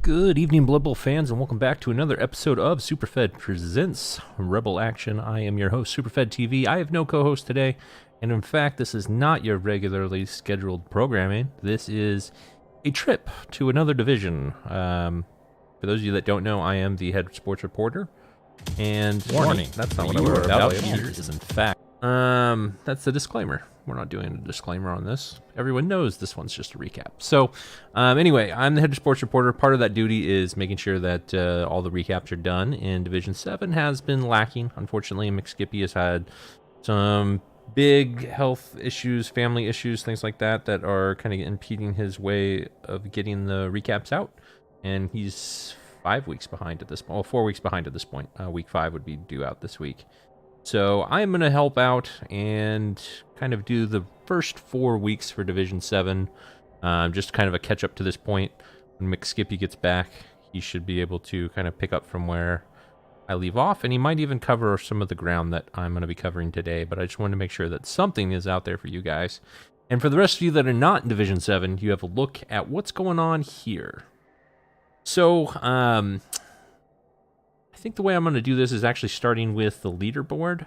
Good evening, Blood Bowl fans, and welcome back to another episode of Superfed Presents Rebel Action. I am your host, Superfed TV. I have no co-host today, and in fact, this is not your regularly scheduled programming. This is a trip to another division. For those of you that don't know, I am the head sports reporter. And warning, that's not what I wrote about. Here is in fact. That's the disclaimer. We're not doing a disclaimer on this. Everyone knows this one's just a recap. So, anyway, I'm the head sports reporter. Part of that duty is making sure that all the recaps are done. And Division 7 has been lacking. Unfortunately, McSkippy has had some big health issues, family issues, things like that, that are kind of impeding his way of getting the recaps out. And he's 5 weeks behind at this point. Well, 4 weeks behind at this point. Week 5 would be due out this week. So I'm going to help out and kind of do the first 4 weeks for Division 7. Just kind of a catch up to this point. When McSkippy gets back, he should be able to kind of pick up from where I leave off. And he might even cover some of the ground that I'm going to be covering today. But I just want to make sure that something is out there for you guys. And for the rest of you that are not in Division 7, you have a look at what's going on here. So, I think the way I'm going to do this is actually starting with the leaderboard,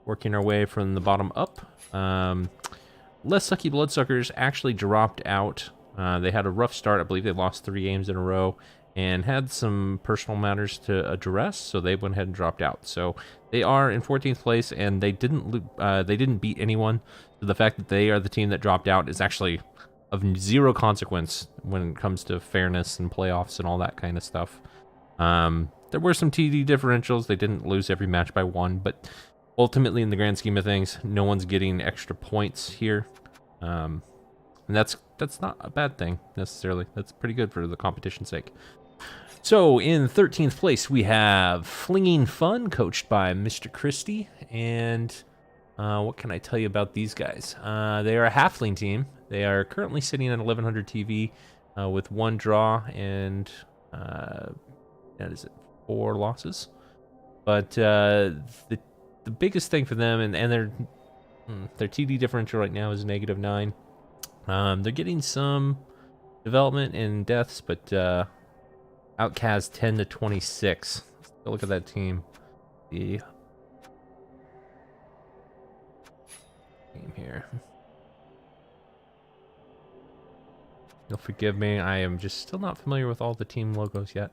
working our way from the bottom up. Less Sucky Bloodsuckers actually dropped out. They had a rough start. I believe they lost 3 games in a row and had some personal matters to address, so they went ahead and dropped out. So they are in 14th place, and they didn't beat anyone. So the fact that they are the team that dropped out is actually of zero consequence when it comes to fairness and playoffs and all that kind of stuff. There were some TD differentials. They didn't lose every match by 1, but ultimately, in the grand scheme of things, no one's getting extra points here. And that's not a bad thing, necessarily. That's pretty good for the competition's sake. So, in 13th place, we have Flinging Fun, coached by Mr. Christie. And what can I tell you about these guys? They are a halfling team. They are currently sitting at 1100 TV with 1 draw and... that is it. 4 losses, but the biggest thing for them, and their TD differential right now is -9. They're getting some development in deaths, but Outcast 10 to 26. Let's go look at that team. The team here. You'll forgive me. I am just still not familiar with all the team logos yet.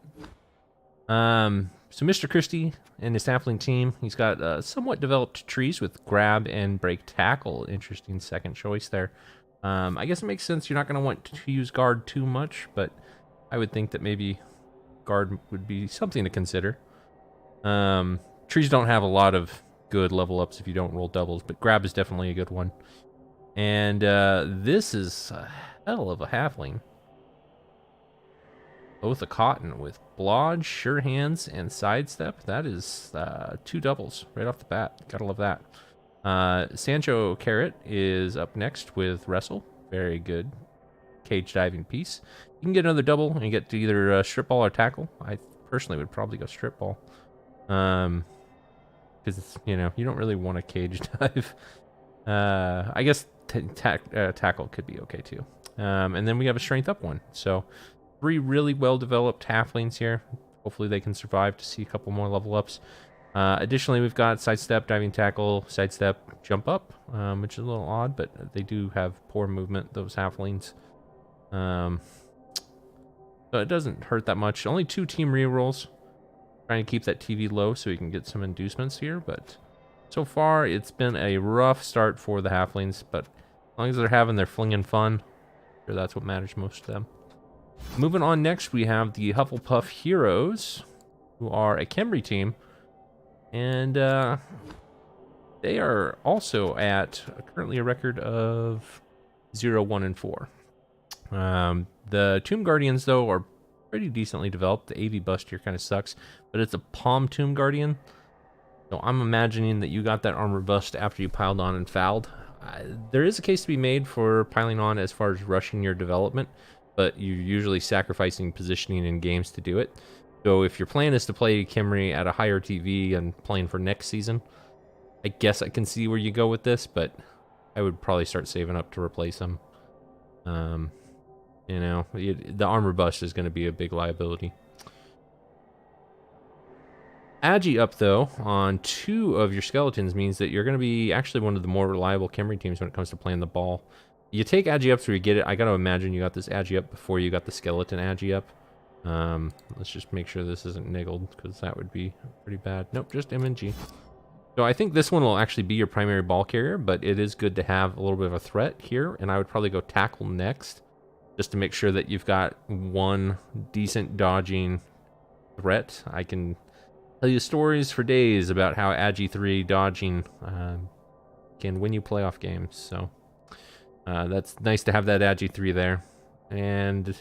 So Mr. Christie and his halfling team, he's got somewhat developed trees with grab and break tackle. Interesting second choice there. I guess it makes sense. You're not going to want to use guard too much, but I would think that maybe guard would be something to consider. Trees don't have a lot of good level ups if you don't roll doubles, but grab is definitely a good one. And this is a hell of a halfling. Both a cotton with blodge, sure hands, and sidestep. That is 2 doubles right off the bat. Gotta love that. Sancho Carrot is up next with Wrestle. Very good cage diving piece. You can get another double and you get to either strip ball or tackle. I personally would probably go strip ball. Because, you don't really want to cage dive. I guess tackle could be okay too. And then we have a strength up one. So 3 really well-developed halflings here. Hopefully they can survive to see a couple more level ups. Additionally, we've got sidestep, diving tackle, sidestep, jump up, which is a little odd, but they do have poor movement, those halflings. So it doesn't hurt that much. Only 2 team rerolls. Trying to keep that TV low so we can get some inducements here, but so far it's been a rough start for the halflings, but as long as they're having their flinging fun, I'm sure that's what matters most to them. Moving on next, we have the Hufflepuff Heroes, who are a Khemri team, and they are also at currently a record of 0-1-4. The Tomb Guardians, though, are pretty decently developed. The AV bust here kind of sucks, but it's a Palm Tomb Guardian, so I'm imagining that you got that armor bust after you piled on and fouled. There is a case to be made for piling on as far as rushing your development, but you're usually sacrificing positioning in games to do it. So if your plan is to play Khemri at a higher TV and playing for next season, I guess I can see where you go with this, but I would probably start saving up to replace them. You know, the armor bust is going to be a big liability. Agi up, though, on 2 of your skeletons means that you're going to be actually one of the more reliable Khemri teams when it comes to playing the ball. You take Agi up so you get it. I got to imagine you got this Agi up before you got the skeleton Agi up. Let's just make sure this isn't niggled, because that would be pretty bad. Nope, just MNG. So I think this one will actually be your primary ball carrier, but it is good to have a little bit of a threat here, and I would probably go tackle next, just to make sure that you've got one decent dodging threat. I can tell you stories for days about how Agi 3 dodging can win you playoff games, so that's nice to have that Agi 3 there. And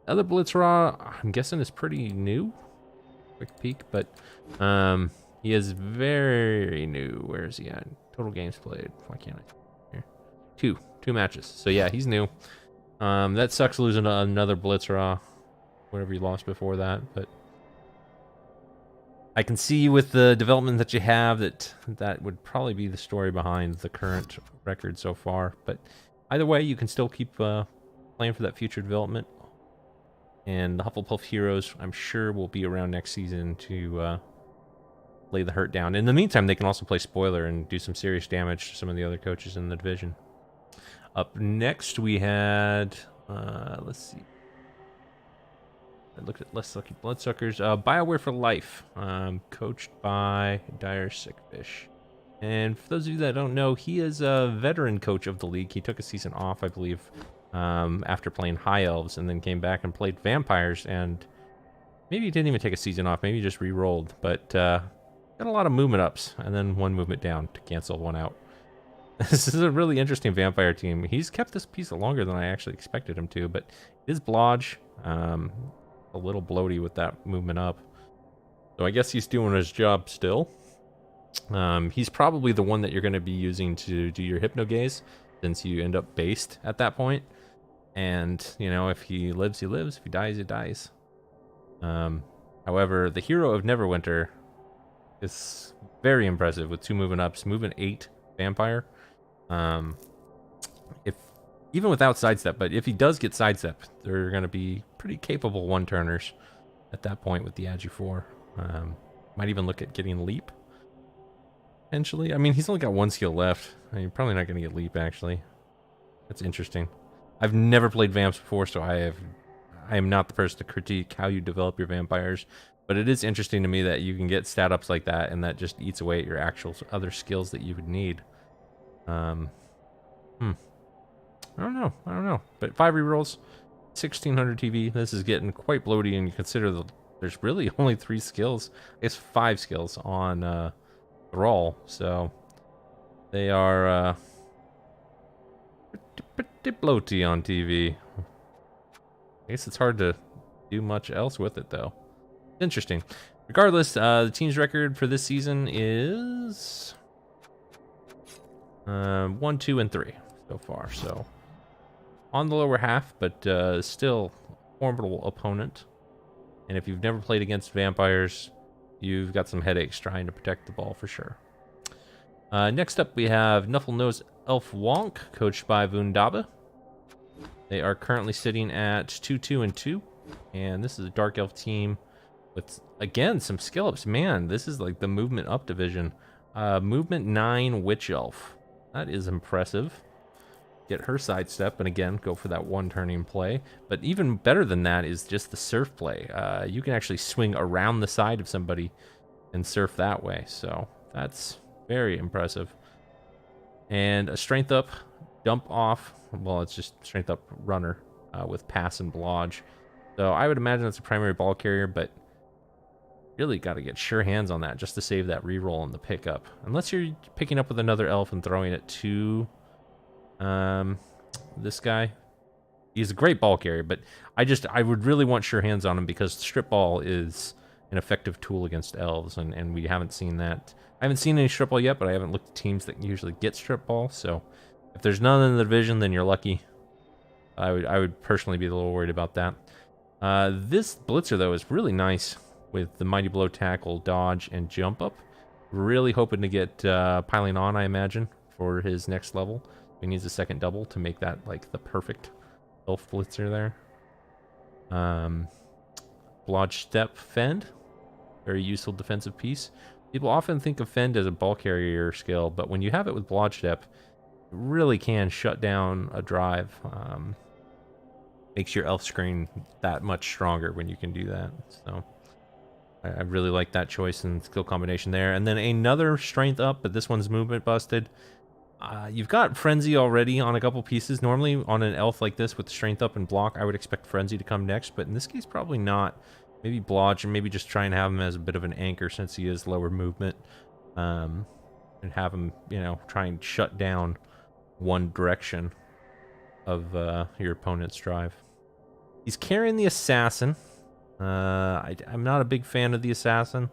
other Blitzraw, I'm guessing, is pretty new. Quick peek, but he is very new. Where is he at? Total games played. Why can't I? Here. Two matches. So yeah, he's new. That sucks losing another Blitzraw. Whatever you lost before that, but I can see with the development that you have that would probably be the story behind the current record so far. But either way, you can still keep playing for that future development. And the Hufflepuff Heroes, I'm sure, will be around next season to lay the hurt down. In the meantime, they can also play spoiler and do some serious damage to some of the other coaches in the division. Up next, we had, let's see. I looked at Less Lucky Bloodsuckers. BioWare for Life, coached by Dire Sickfish. And for those of you that don't know, he is a veteran coach of the league. He took a season off, I believe, after playing High Elves, and then came back and played Vampires, and maybe he didn't even take a season off, maybe he just re-rolled, but got a lot of movement ups, and then 1 movement down to cancel 1 out. This is a really interesting Vampire team. He's kept this piece longer than I actually expected him to, but it is Blodge, a little bloaty with that movement up. So I guess he's doing his job still. He's probably the one that you're going to be using to do your Hypnogaze, since you end up based at that point. And, you know, if he lives, he lives. If he dies, he dies. However, the hero of Neverwinter is very impressive with 2 movement ups, movement 8 Vampire. If even without sidestep, but if he does get sidestep, they're going to be pretty capable 1-turners at that point with the Agi 4. Might even look at getting Leap, potentially. I mean, he's only got 1 skill left. I mean, you're probably not going to get Leap, actually. That's interesting. I've never played Vamps before, so I am not the person to critique how you develop your Vampires, but it is interesting to me that you can get stat ups like that, and that just eats away at your actual other skills that you would need. I don't know. But 5 rerolls, 1600 TV. This is getting quite bloaty, and you consider there's really only 3 skills. I guess 5 skills on Thrall, so they are pretty bloaty on TV. I guess it's hard to do much else with it, though. Interesting. Regardless, the team's record for this season is 1, 2, and 3 so far. So on the lower half, but still a formidable opponent. And if you've never played against Vampires, you've got some headaches trying to protect the ball for sure. Next up, we have Nufflenose Elf Wonk, coached by Vundaba. They are currently sitting at 2-2 and 2, and this is a Dark Elf team with, again, some skill ups. Man, this is like the movement up division. Movement 9 Witch Elf. That is impressive. Get her sidestep, and again, go for that 1-turning play. But even better than that is just the surf play. You can actually swing around the side of somebody and surf that way. So that's very impressive. And a strength up, dump off. Well, it's just strength up runner with pass and blodge. So I would imagine that's a primary ball carrier, but really got to get sure hands on that just to save that reroll and the pickup. Unless you're picking up with another elf and throwing it to this guy. He's a great ball carrier, but I would really want sure hands on him, because strip ball is an effective tool against elves, and we haven't seen that. I haven't seen any strip ball yet, but I haven't looked at teams that usually get strip ball. So if there's none in the division, then you're lucky. I would personally be a little worried about that. This blitzer though is really nice with the mighty blow, tackle, dodge, and jump up. Really hoping to get piling on, I imagine, for his next level. He needs a second double to make that like the perfect Elf Blitzer there. Bloodsuckers Fend. Very useful defensive piece. People often think of Fend as a ball carrier skill, but when you have it with Bloodsuckers, it really can shut down a drive. Makes your elf screen that much stronger when you can do that. So I really like that choice and skill combination there. And then another strength up, but this one's movement busted. You've got Frenzy already on a couple pieces. Normally on an elf like this with strength up and block, I would expect Frenzy to come next, but in this case probably not. Maybe Blodge, and maybe just try and have him as a bit of an anchor since he is lower movement. And have him, you know, try and shut down one direction of your opponent's drive. He's carrying the Assassin. I'm not a big fan of the Assassin.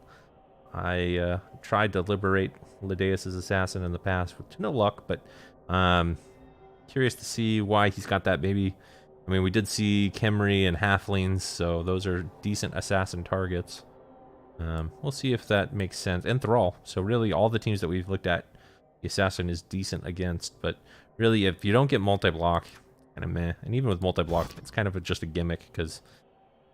I tried to liberate Lydeus' Assassin in the past with no luck, but curious to see why he's got that. Maybe, I mean, we did see Khemri and Halflings, so those are decent Assassin targets. We'll see if that makes sense. And Thrall. So really, all the teams that we've looked at, the Assassin is decent against, but really, if you don't get multi-block, kind of meh. And even with multi-block, it's kind of just a gimmick, because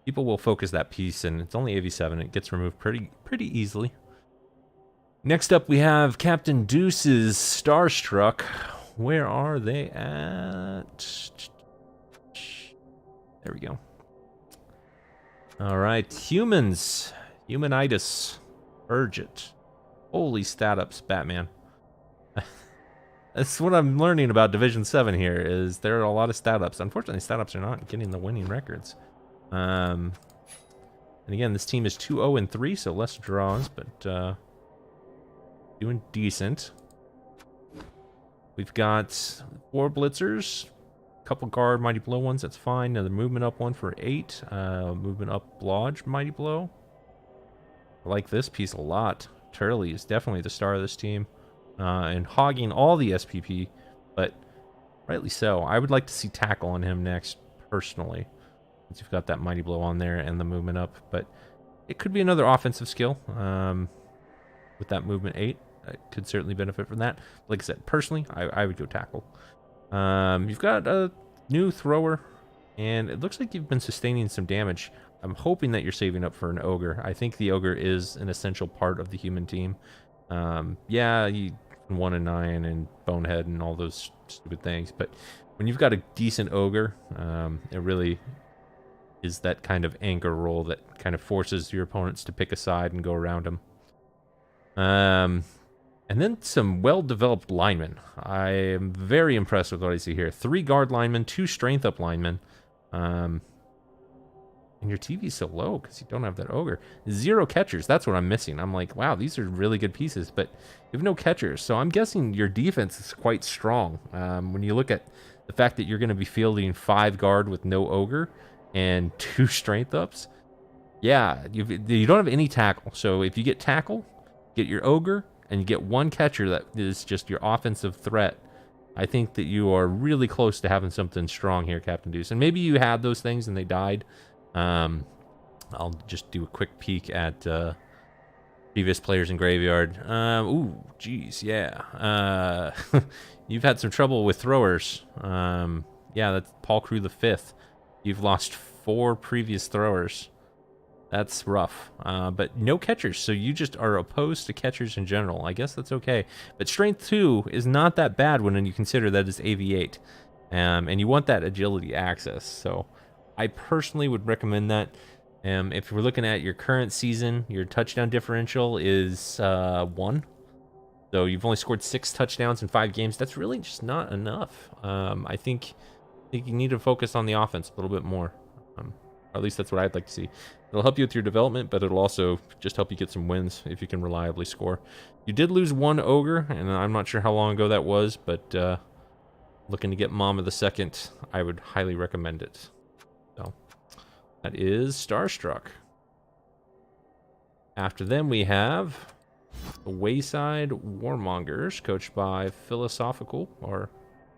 people will focus that piece, and it's only AV7. It gets removed pretty easily. Next up, we have Captain Deuce's Starstruck. Where are they at? There we go. All right, humans. Humanitis. Urgent. Holy stat-ups, Batman. That's what I'm learning about Division 7 here, is there are a lot of stat-ups. Unfortunately, stat-ups are not getting the winning records. And again, this team is 2-0-3, so less draws, but doing decent. We've got 4 blitzers, a couple guard mighty blow ones, that's fine. Another movement up one for 8. Movement up blodge mighty blow. I like this piece a lot. Turley is definitely the star of this team. And hogging all the SPP, but rightly so. I would like to see tackle on him next, personally. Since you've got that mighty blow on there and the movement up, but it could be another offensive skill with that movement 8. I could certainly benefit from that. Like I said, personally, I would go tackle. You've got a new thrower, and it looks like you've been sustaining some damage. I'm hoping that you're saving up for an ogre. I think the ogre is an essential part of the human team. Yeah, you 1 and 9 and bonehead and all those stupid things, but when you've got a decent ogre, it really is that kind of anchor role that kind of forces your opponents to pick a side and go around them. And then some well-developed linemen. I am very impressed with what I see here. 3 guard linemen, 2 strength up linemen. And your TV's so low because you don't have that ogre. 0 catchers, that's what I'm missing. I'm like, wow, these are really good pieces, but you have no catchers. So I'm guessing your defense is quite strong. When you look at the fact that you're going to be fielding 5 guard with no ogre and 2 strength ups, yeah, you don't have any tackle. So if you get tackle, get your ogre, and you get 1 catcher that is just your offensive threat, I think that you are really close to having something strong here, Captain Deuce. And maybe you had those things and they died. I'll just do a quick peek at previous players in Graveyard. Ooh, geez, yeah. You've had some trouble with throwers. Yeah, that's Paul Crew the 5th. You've lost 4 previous throwers. That's rough. But no catchers, so you just are opposed to catchers in general. I guess that's okay. But Strength 2 is not that bad when you consider that it's AV8. And you want that agility access, so I personally would recommend that. If we're looking at your current season, your touchdown differential is 1. So you've only scored 6 touchdowns in 5 games. That's really just not enough. I think you need to focus on the offense a little bit more. Or at least that's what I'd like to see. It'll help you with your development, but it'll also just help you get some wins if you can reliably score. You did lose 1 ogre, and I'm not sure how long ago that was, but looking to get Mom of the 2nd, I would highly recommend it. So that is Starstruck. After them, we have the Wayside Warmongers, coached by Philosophical, or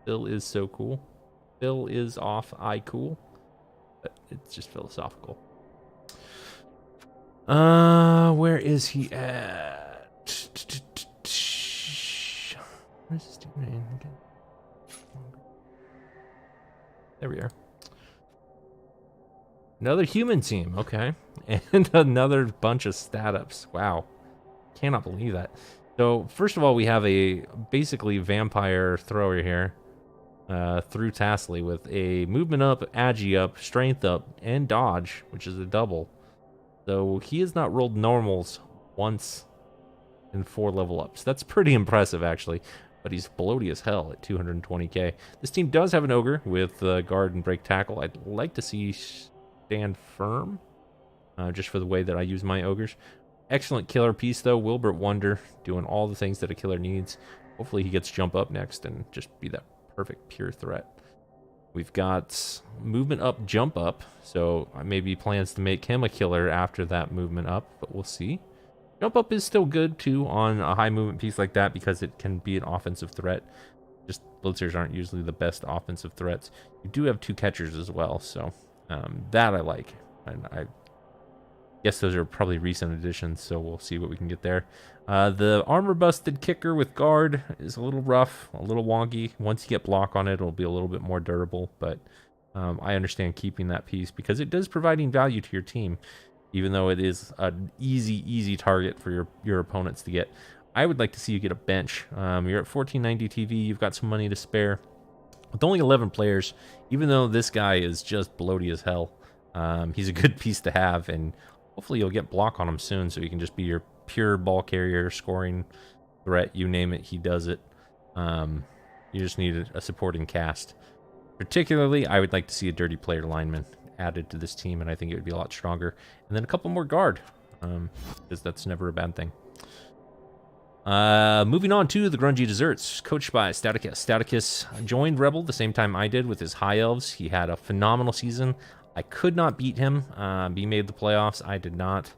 Phil is so cool. Phil is off, I cool. But it's just Philosophical. Where is he at? Where's his team name again? There we are. Another human team, okay. And another bunch of stat ups. Wow. Cannot believe that. So, first of all, we have a basically vampire thrower here through Tasley with a movement up, agi up, strength up, and dodge, which is a double. So, he has not rolled normals once in 4 level ups. That's pretty impressive, actually. But he's bloaty as hell at 220k. This team does have an ogre with guard and break tackle. I'd like to see stand firm, just for the way that I use my ogres. Excellent killer piece, though. Wilbert Wonder doing all the things that a killer needs. Hopefully he gets jump up next and just be that perfect pure threat. We've got movement up, jump up. So maybe plans to make him a killer after that movement up, but we'll see. Jump up is still good, too, on a high movement piece like that because it can be an offensive threat. Just blitzers aren't usually the best offensive threats. You do have 2 catchers as well, so that I like. And I guess those are probably recent additions, so we'll see what we can get there. The armor-busted kicker with guard is a little rough, a little wonky. Once you get block on it, it'll be a little bit more durable, but I understand keeping that piece because it does providing value to your team. Even though it is an easy target for your opponents to get. I would like to see you get a bench. You're at 1490 TV, you've got some money to spare. With only 11 players, even though this guy is just bloaty as hell, he's a good piece to have, and hopefully you'll get block on him soon so he can just be your pure ball carrier, scoring threat, you name it, he does it. You just need a supporting cast. Particularly, I would like to see a dirty player lineman added to this team, and I think it would be a lot stronger. And then a couple more guard, because that's never a bad thing. Moving on to the Grungy Desserts, coached by Staticus. Staticus joined REBBL the same time I did with his High Elves. He had a phenomenal season. I could not beat him. He made the playoffs. I did not.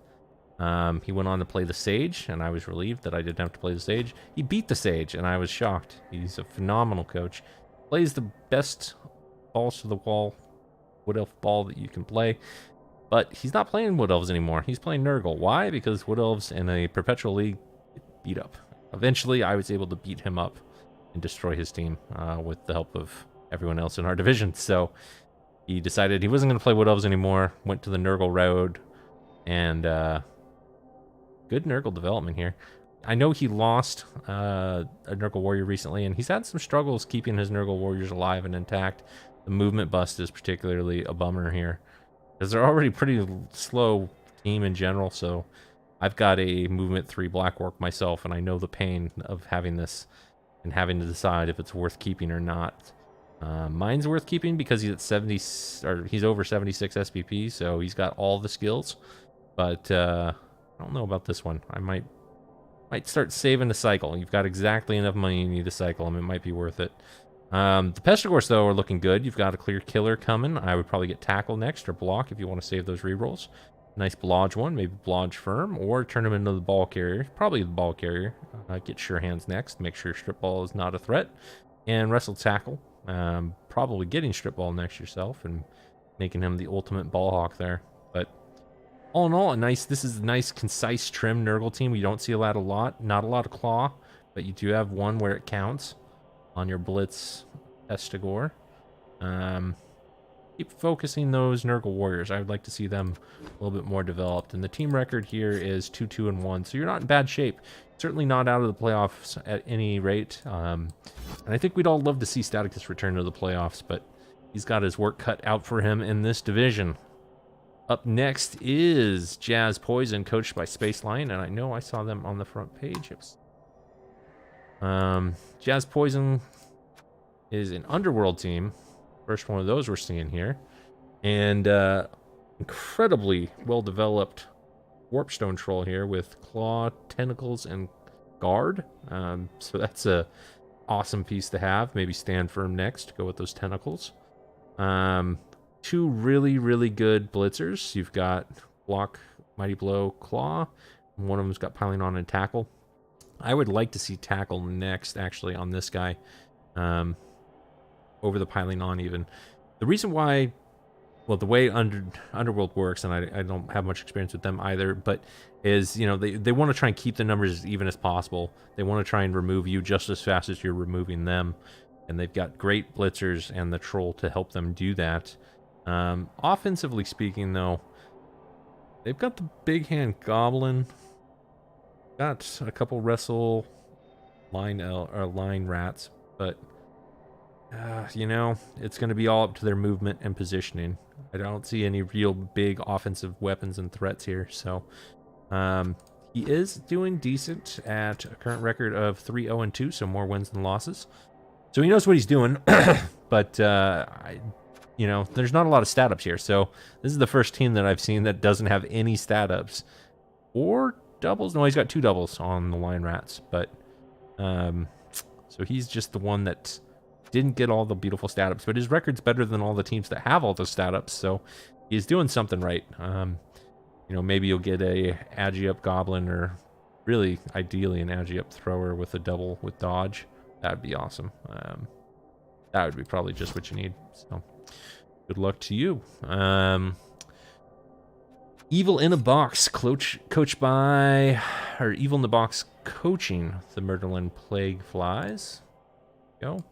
He went on to play the Sage, and I was relieved that I didn't have to play the Sage. He beat the Sage, and I was shocked. He's a phenomenal coach. Plays the best balls to the wall Wood Elf ball that you can play, but he's not playing Wood Elves anymore. He's playing Nurgle. Why? Because Wood Elves in a perpetual league beat up. Eventually, I was able to beat him up and destroy his team with the help of everyone else in our division. So he decided he wasn't going to play Wood Elves anymore, went to the Nurgle road, and good Nurgle development here. I know he lost a Nurgle Warrior recently, and he's had some struggles keeping his Nurgle Warriors alive and intact. The movement bust is particularly a bummer here, because they're already pretty slow team in general, so I've got a movement 3 black orc myself, and I know the pain of having this and having to decide if it's worth keeping or not. Mine's worth keeping because he's at 70, or he's over 76 SPP, so he's got all the skills, but I don't know about this one. I might start saving to cycle. You've got exactly enough money you need to cycle them. It might be worth it. The Pestigors, though, are looking good. You've got a clear killer coming. I would probably get tackle next or block if you want to save those rerolls. Nice blodge one, maybe blodge firm, or turn him into the ball carrier. Probably the ball carrier. Get sure hands next. Make sure strip ball is not a threat. And wrestle tackle. Probably getting strip ball next yourself and making him the ultimate ball hawk there. But all in all, this is a nice, concise, trim Nurgle team. You don't see not a lot of claw, but you do have one where it counts on your Blitz Pestigor. Keep focusing those Nurgle Warriors. I would like to see them a little bit more developed. And the team record here is 2-2-1, so you're not in bad shape. Certainly not out of the playoffs at any rate. And I think we'd all love to see Staticus return to the playoffs, but he's got his work cut out for him in this division. Up next is Jazz Poison, coached by Spaceline, and I know I saw them on the front page. Jazz Poison is an Underworld team. First one of those we're seeing here. And incredibly well-developed Warpstone Troll here with Claw, Tentacles, and Guard. So that's a awesome piece to have. Maybe stand firm next. Go with those Tentacles. 2 really good Blitzers. You've got Block, Mighty Blow, Claw. And one of them's got Piling On and Tackle. I would like to see Tackle next, actually, on this guy. Over the Piling On, even. The reason why, well, the way Underworld works, and I don't have much experience with them either, but is, you know, they want to try and keep the numbers as even as possible. They want to try and remove you just as fast as you're removing them. And they've got great Blitzers and the Troll to help them do that. Offensively speaking, though, they've got the big hand goblin, got a couple wrestle line rats, but you know, it's going to be all up to their movement and positioning. I don't see any real big offensive weapons and threats here, so he is doing decent at a current record of 3-0-2, so more wins than losses. So he knows what he's doing, but you know, there's not a lot of stat ups here. So this is the first team that I've seen that doesn't have any stat ups or doubles. No, he's got 2 doubles on the line rats, but so he's just the one that didn't get all the beautiful stat ups, but his record's better than all the teams that have all the stat ups. So he's doing something right. You know, maybe you'll get a agi up goblin, or really ideally an agi up thrower with a double with dodge. That'd be awesome. That would be probably just what you need. So good luck to you. Evil in a Box, coached by, or Evil in the Box coaching the Murderland Plague Flies. Go.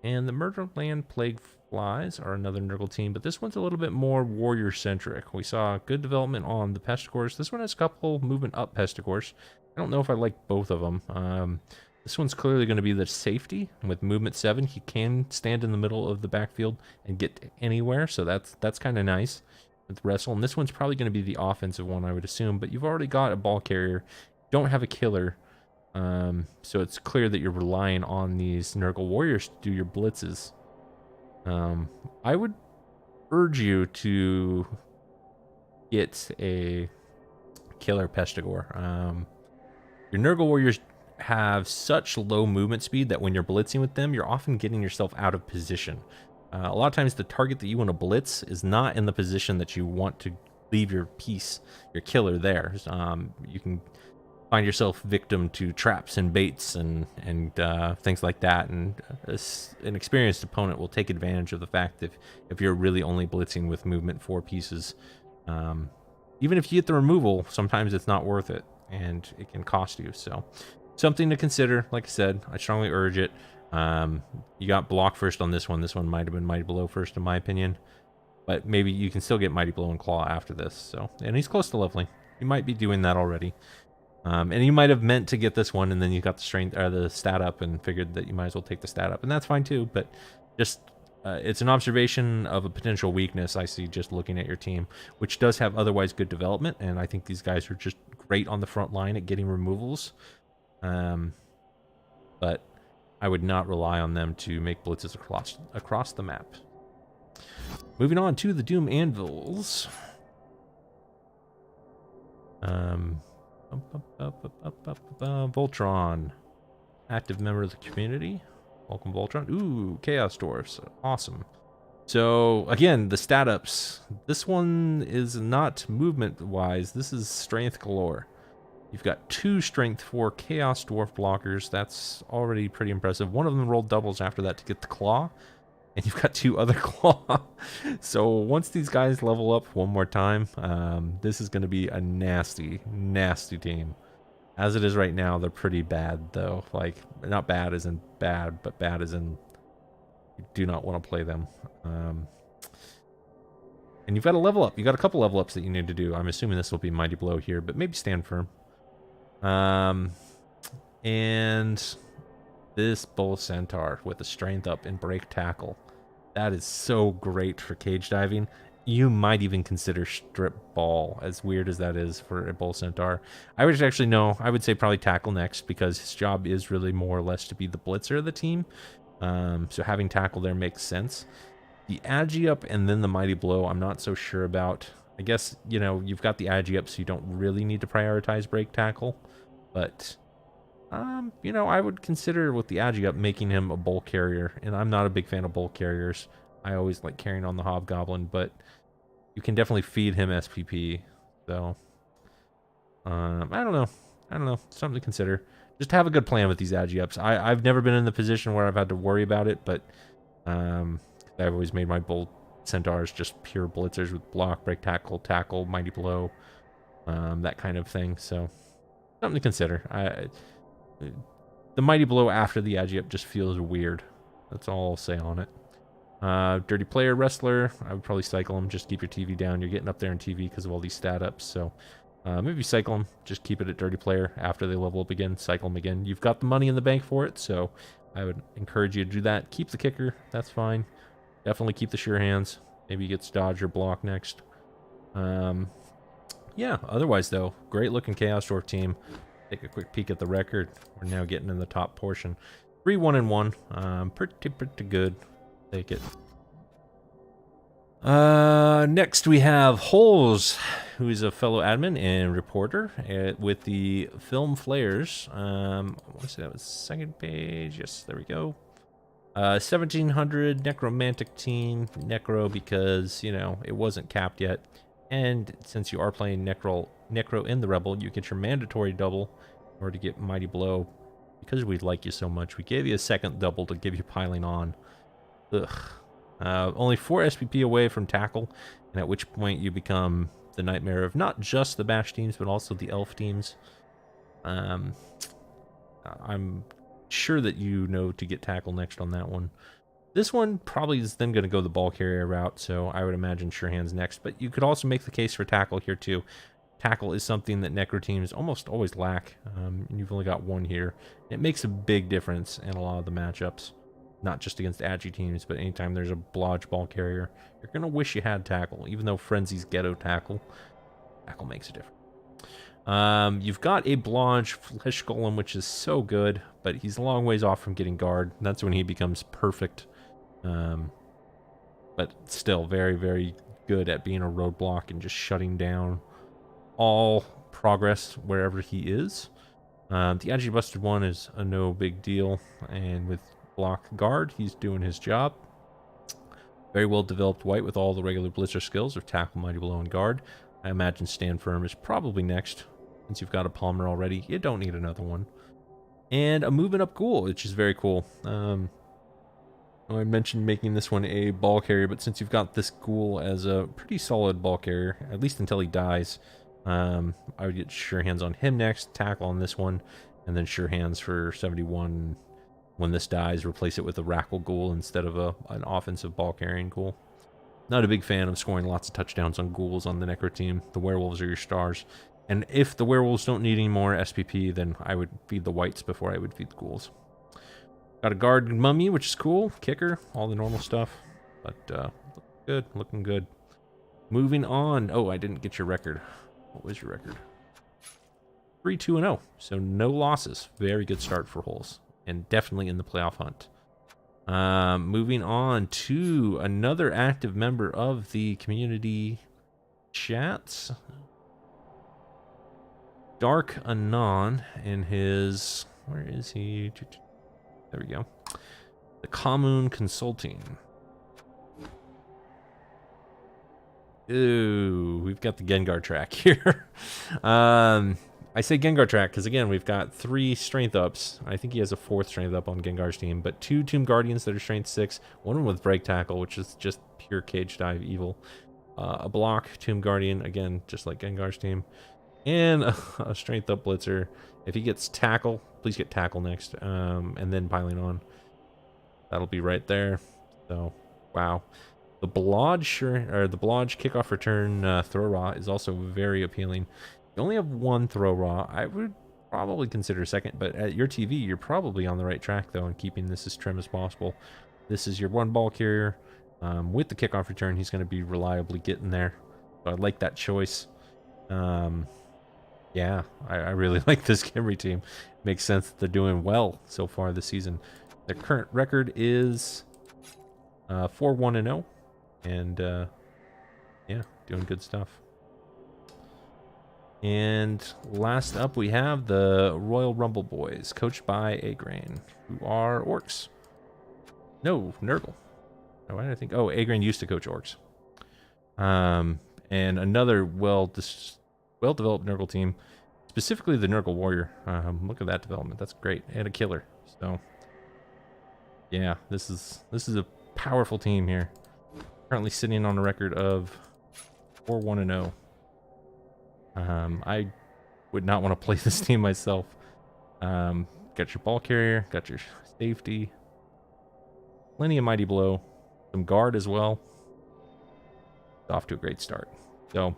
And the Murderland Plague Flies are another Nurgle team, but this one's a little bit more warrior-centric. We saw good development on the Pestigors. This one has a couple movement up Pestigors. I don't know if I like both of them. This one's clearly going to be the safety. With movement 7, he can stand in the middle of the backfield and get anywhere, so that's kind of nice with wrestle. And this one's probably going to be the offensive one, I would assume, but you've already got a ball carrier. Don't have a killer, so it's clear that you're relying on these Nurgle warriors to do your blitzes. I would urge you to get a killer Pestigor. Your Nurgle warriors have such low movement speed that when you're blitzing with them, you're often getting yourself out of position. A lot of times the target that you want to blitz is not in the position that you want to leave your piece, your killer there. You can find yourself victim to traps and baits and things like that, and an experienced opponent will take advantage of the fact that if you're really only blitzing with movement 4 pieces, even if you get the removal, sometimes it's not worth it and it can cost you. So something to consider. Like I said, I strongly urge it. You got block first on this one. This one might have been Mighty Blow first in my opinion, but maybe you can still get Mighty Blow and Claw after this. So, and he's close to leveling. You might be doing that already. And you might have meant to get this one, and then you got the strength or the stat up and figured that you might as well take the stat up, and that's fine too. But just it's an observation of a potential weakness I see just looking at your team, which does have otherwise good development, and I think these guys are just great on the front line at getting removals. But I would not rely on them to make blitzes across the map. Moving on to the Doom Anvils. Voltron, active member of the community. Welcome, Voltron. Ooh, Chaos Dwarfs, awesome. So again, the stat ups. This one is not movement wise. This is strength galore. You've got 2 strength 4 Chaos Dwarf blockers. That's already pretty impressive. One of them rolled doubles after that to get the claw, and you've got 2 other claw. So once these guys level up one more time, this is going to be a nasty, nasty team. As it is right now, they're pretty bad, though. Like, not bad as in bad, but bad as in you do not want to play them. And you've got to level up. You got a couple level ups that you need to do. I'm assuming this will be Mighty Blow here, but maybe Stand Firm. And this Bull Centaur with the strength up and break tackle. That is so great for cage diving. You might even consider strip ball, as weird as that is for a Bull Centaur. I would actually know. I would say probably tackle next, because his job is really more or less to be the blitzer of the team. So having tackle there makes sense. The agi up and then the Mighty Blow, I'm not so sure about. I guess, you know, you've got the agi up, so you don't really need to prioritize break tackle. But, you know, I would consider with the agi up making him a bull carrier. And I'm not a big fan of bull carriers. I always like carrying on the hobgoblin, but you can definitely feed him SPP. So, I don't know. Something to consider. Just have a good plan with these agi ups. I've never been in the position where I've had to worry about it, but I've always made my bull centaurs just pure blitzers with block, break tackle, Mighty Blow, that kind of thing. So something to consider. The Mighty Blow after the agi up just feels weird. That's all I'll say on it. Dirty Player Wrestler, I would probably cycle him. Just keep your TV down. You're getting up there in TV because of all these stat ups. So maybe cycle him. Just keep it at Dirty Player. After they level up again, cycle him again. You've got the money in the bank for it, so I would encourage you to do that. Keep the kicker. That's fine. Definitely keep the sure hands. Maybe he gets dodge or block next. Yeah, otherwise, though, great looking Chaos Dwarf team. Take a quick peek at the record. We're now getting in the top portion. 3-1-1. Pretty good. Take it. Next we have Holes, who is a fellow admin and reporter with the Film Flares. I want to say that was second page. Yes, there we go. 1700 Necromantic team. Necro because, you know, it wasn't capped yet. And since you are playing Necro in the Rebel, you get your mandatory double in order to get Mighty Blow. Because we like you so much, we gave you a second double to give you piling on. Ugh. Only 4 SPP away from tackle, and at which point you become the nightmare of not just the bash teams, but also the elf teams. I'm sure that you know to get tackle next on that one. This one probably is then going to go the ball carrier route, so I would imagine sure hands next, but you could also make the case for tackle here too. Tackle is something that necro teams almost always lack, and you've only got one here. It makes a big difference in a lot of the matchups. Not just against agi teams, but anytime there's a blodge ball carrier, you're going to wish you had tackle. Even though Frenzy's ghetto tackle makes a difference. You've got a blodge flesh golem, which is so good, but he's a long ways off from getting guard. That's when he becomes perfect. But still very, very good at being a roadblock and just shutting down all progress wherever he is. The agi busted one is a no big deal, and with block guard, he's doing his job. Very well developed white with all the regular blitzer skills of tackle, mighty blow, and guard. I imagine stand firm is probably next. Since you've got a Palmer already, you don't need another one. And a moving up ghoul, which is very cool. I mentioned making this one a ball carrier, but since you've got this ghoul as a pretty solid ball carrier, at least until he dies, I would get sure hands on him next, tackle on this one, and then sure hands for 71. When this dies, replace it with a Rackle Ghoul instead of an offensive ball-carrying Ghoul. Not a big fan of scoring lots of touchdowns on Ghouls on the Necro team. The Werewolves are your stars. And if the Werewolves don't need any more SPP, then I would feed the Whites before I would feed the Ghouls. Got a Guard Mummy, which is cool. Kicker, all the normal stuff. But looking good. Moving on. Oh, I didn't get your record. What was your record? 3-2-0. So no losses. Very good start for Holes. And definitely in the playoff hunt. Moving on to another active member of the community chats. Dark Anon in his... Where is he? There we go. The Commune Consulting. Ooh, we've got the Gengar track here. I say Gengar track because, again, we've got 3 strength ups. I think he has a 4th strength up on Gengar's team, but 2 Tomb Guardians that are strength 6, one with break tackle, which is just pure cage dive evil. A block Tomb Guardian, again, just like Gengar's team, and a strength up blitzer. If he gets tackle, please get tackle next, and then piling on. That'll be right there. So, wow. The Blodge, the Blodge kickoff return throw raw is also very appealing. You only have 1 throw raw. I would probably consider second, but at your TV, you're probably on the right track, though, in keeping this as trim as possible. This is your 1 ball carrier. With the kickoff return, he's going to be reliably getting there. So I like that choice. Yeah, I really like this Kimry team. Makes sense that they're doing well so far this season. Their current record is 4-1-0. And, yeah, doing good stuff. And last up, we have the Royal Rumble Boys, coached by Agrain, who are orcs. No, Nurgle. Why did I think? Oh, Agrain used to coach orcs. And another well-developed Nurgle team, specifically the Nurgle Warrior. Look at that development. That's great. And a killer. So, yeah, this is a powerful team here. Currently sitting on a record of 4-1-0. I would not want to play this team myself. Got your ball carrier, got your safety, plenty of mighty blow, some guard as well. Off to a great start. So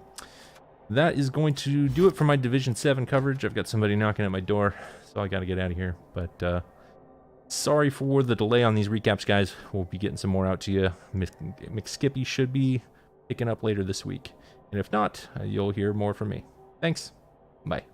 that is going to do it for my Division 7 coverage. I've got somebody knocking at my door, so I got to get out of here. But sorry for the delay on these recaps, guys. We'll be getting some more out to you. McSkippy should be picking up later this week. And if not, you'll hear more from me. Thanks. Bye.